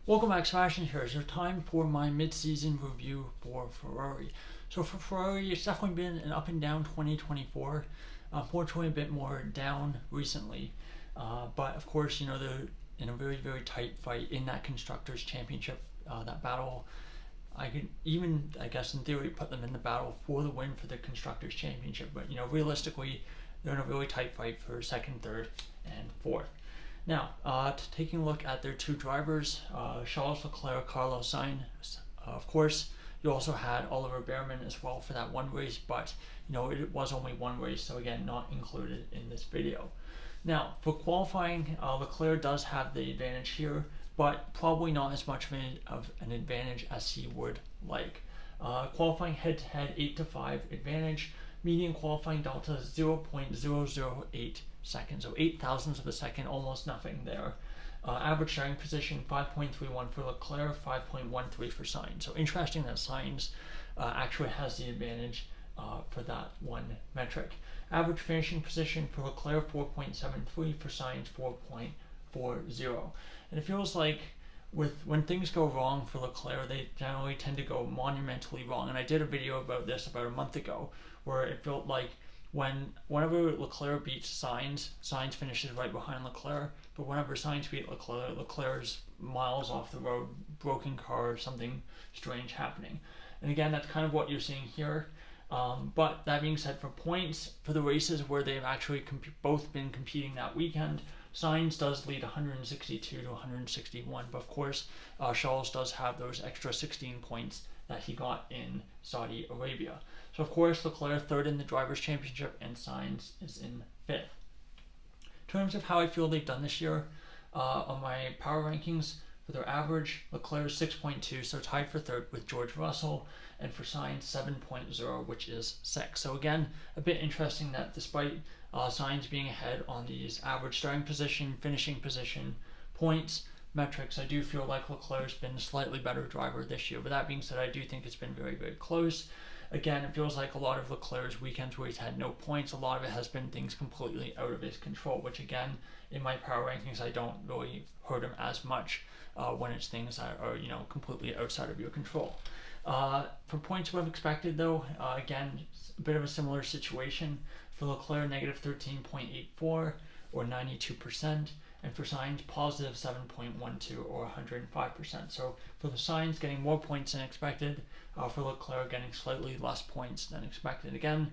Welcome back, Sebastian here. So time for my mid-season review for Ferrari. So for Ferrari, it's definitely been an up and down 2024. Unfortunately, a bit more down recently. But of course, they're in a very, very tight fight in that Constructors' Championship, that battle. I could even, I guess, in theory, put them in the battle for the win for the Constructors' Championship. But, realistically, they're in a really tight fight for second, third, and fourth. Now, taking a look at their two drivers, Charles Leclerc, Carlos Sainz. Of course, you also had Oliver Behrman as well for that one race, but it was only one race, so again, not included in this video. Now, for qualifying, Leclerc does have the advantage here, but probably not as much of an advantage as he would like. Qualifying head-to-head 8-5 advantage, median qualifying delta 0.008 seconds, so 8 thousandths of a second, almost nothing there. Average starting position 5.31 for Leclerc, 5.13 for Sainz. So interesting that Sainz actually has the advantage for that one metric. Average finishing position for Leclerc 4.73, for Sainz 4.40. And it feels like when things go wrong for Leclerc, they generally tend to go monumentally wrong. And I did a video about this about a month ago, where it felt like whenever Leclerc beats Sainz, Sainz finishes right behind Leclerc. But whenever Sainz beat Leclerc, Leclerc's miles off the road, broken car, something strange happening. And again, that's kind of what you're seeing here. But that being said, for points, for the races where they've actually both been competing that weekend, Sainz does lead 162 to 161, but of course, Charles does have those extra 16 points that he got in Saudi Arabia. So of course, Leclerc third in the Drivers' Championship, and Sainz is in fifth. In terms of how I feel they've done this year, on my power rankings, for their average, Leclerc is 6.2, so tied for third with George Russell, and for Sainz 7.0, which is 6. So again, a bit interesting that despite Sainz being ahead on these average starting position, finishing position, points, metrics, I do feel like Leclerc's been a slightly better driver this year. But that being said, I do think it's been very, very close. Again, it feels like a lot of Leclerc's weekends where he's had no points, a lot of it has been things completely out of his control, which again, in my power rankings, I don't really hurt him as much when it's things that are, completely outside of your control. For points what I've expected though, again, a bit of a similar situation. For Leclerc, negative 13.84 or 92%. And for Sainz, positive 7.12 or 105%. So for the Sainz, getting more points than expected. For Leclerc, getting slightly less points than expected. Again,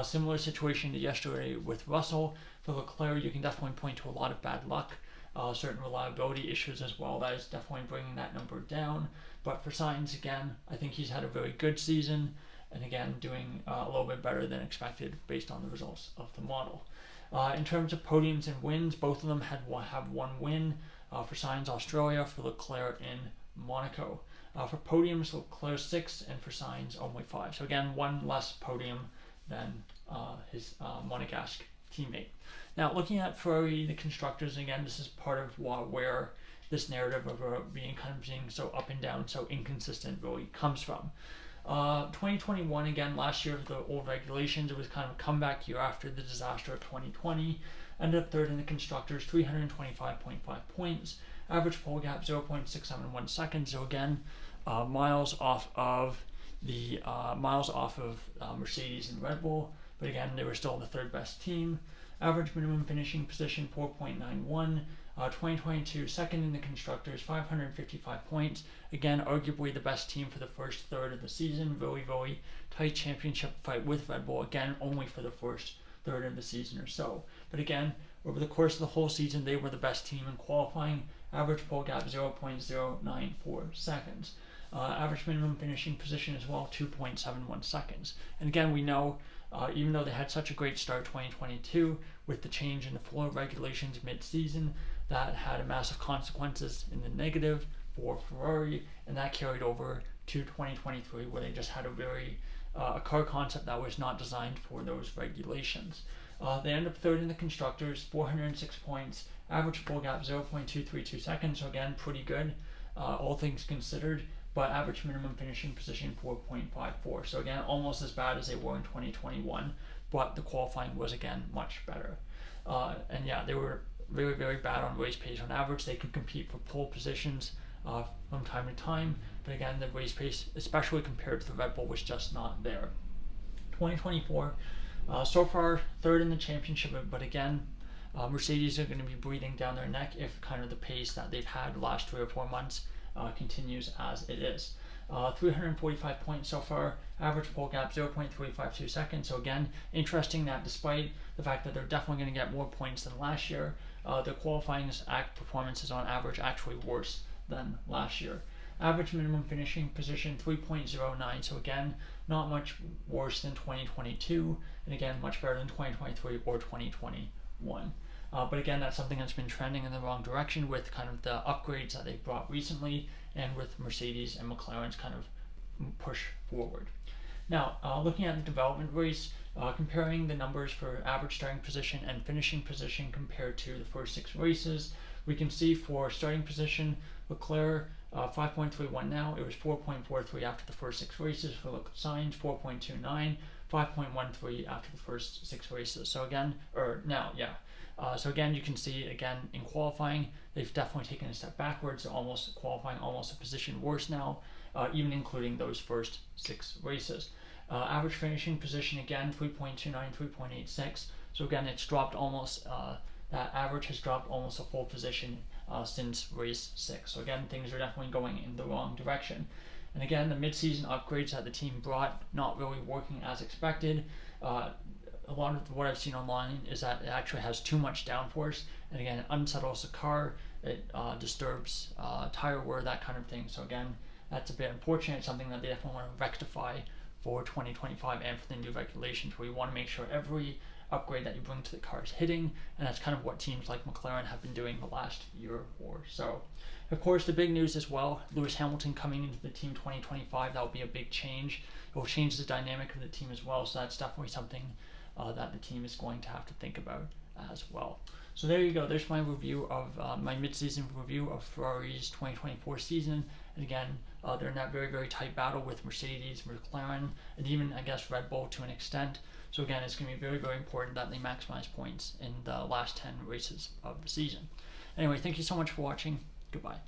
similar situation to yesterday with Russell. For Leclerc, you can definitely point to a lot of bad luck. Certain reliability issues as well. That is definitely bringing that number down. But for Sainz, again, I think he's had a very good season. And again, doing a little bit better than expected based on the results of the model. In terms of podiums and wins, both of them have one win. For Sainz, Australia, for Leclerc in Monaco. For podiums, Leclerc 6, and for Sainz only 5. So again, one less podium than his Monegasque teammate. Now, looking at Ferrari, the constructors, again, this is part of where this narrative of being so up and down, so inconsistent really comes from. 2021, again, last year of the old regulations, it was kind of a comeback year after the disaster of 2020. Ended up third in the constructors, 325.5 points. Average pole gap 0.671 seconds. So again, miles off of Mercedes and Red Bull, but again, they were still the third best team. Average minimum finishing position 4.91. 2022 second in the constructors, 555 points. Again, arguably the best team for the first third of the season. Very, very tight championship fight with Red Bull. Again, only for the first third of the season or so. But again, over the course of the whole season, they were the best team in qualifying. Average pole gap 0.094 seconds. Average minimum finishing position as well, 2.71 seconds. And again, we know, even though they had such a great start 2022 with the change in the floor regulations mid-season, that had massive consequences in the negative for Ferrari, and that carried over to 2023, where they just had a car concept that was not designed for those regulations. They end up third in the constructors, 406 points, average pole gap 0.232 seconds, so again, pretty good, all things considered, but average minimum finishing position 4.54. So again, almost as bad as they were in 2021, but the qualifying was again much better. And yeah, they were very, very bad on race pace. On average, they could compete for pole positions from time to time, but again, the race pace, especially compared to the Red Bull, was just not there. 2024, so far third in the championship, but again, Mercedes are going to be breathing down their neck if kind of the pace that they've had the last 3 or 4 months continues as it is. 345 points so far, average pole gap 0.352 seconds. So again, interesting that despite the fact that they're definitely going to get more points than last year, the qualifying performance is on average actually worse than last year. Average minimum finishing position 3.09. So again, not much worse than 2022, and again, much better than 2023 or 2021. But again, that's something that's been trending in the wrong direction with kind of the upgrades that they've brought recently, and with Mercedes and McLaren's kind of push forward. Now, looking at the development race, comparing the numbers for average starting position and finishing position compared to the first 6 races, we can see for starting position, Leclerc 5.31 now. It was 4.43 after the first 6 races. For Sainz 4.29, 5.13 after the first 6 races. So again, so again, you can see again in qualifying, they've definitely taken a step backwards. They're almost qualifying almost a position worse now, even including those first 6 races. Average finishing position again 3.29, 3.86. So again, it's dropped almost. That average has dropped almost a full position since race 6. So again, things are definitely going in the wrong direction. And again, the mid-season upgrades that the team brought not really working as expected. A lot of what I've seen online is that it actually has too much downforce, and again, it unsettles the car, it disturbs tire wear, that kind of thing. So again, that's a bit unfortunate. It's something that they definitely want to rectify for 2025 and for the new regulations, where you want to make sure every upgrade that you bring to the car is hitting, and that's kind of what teams like McLaren have been doing the last year or so. Of course, the big news as well, Lewis Hamilton coming into the team 2025, that will be a big change. It will change the dynamic of the team as well, so that's definitely something that the team is going to have to think about as well. So there you go. There's my review of my mid-season review of Ferrari's 2024 season. And again, they're in that very, very tight battle with Mercedes, McLaren, and even, I guess, Red Bull to an extent. So again, it's going to be very, very important that they maximize points in the last 10 races of the season. Anyway, thank you so much for watching. Goodbye.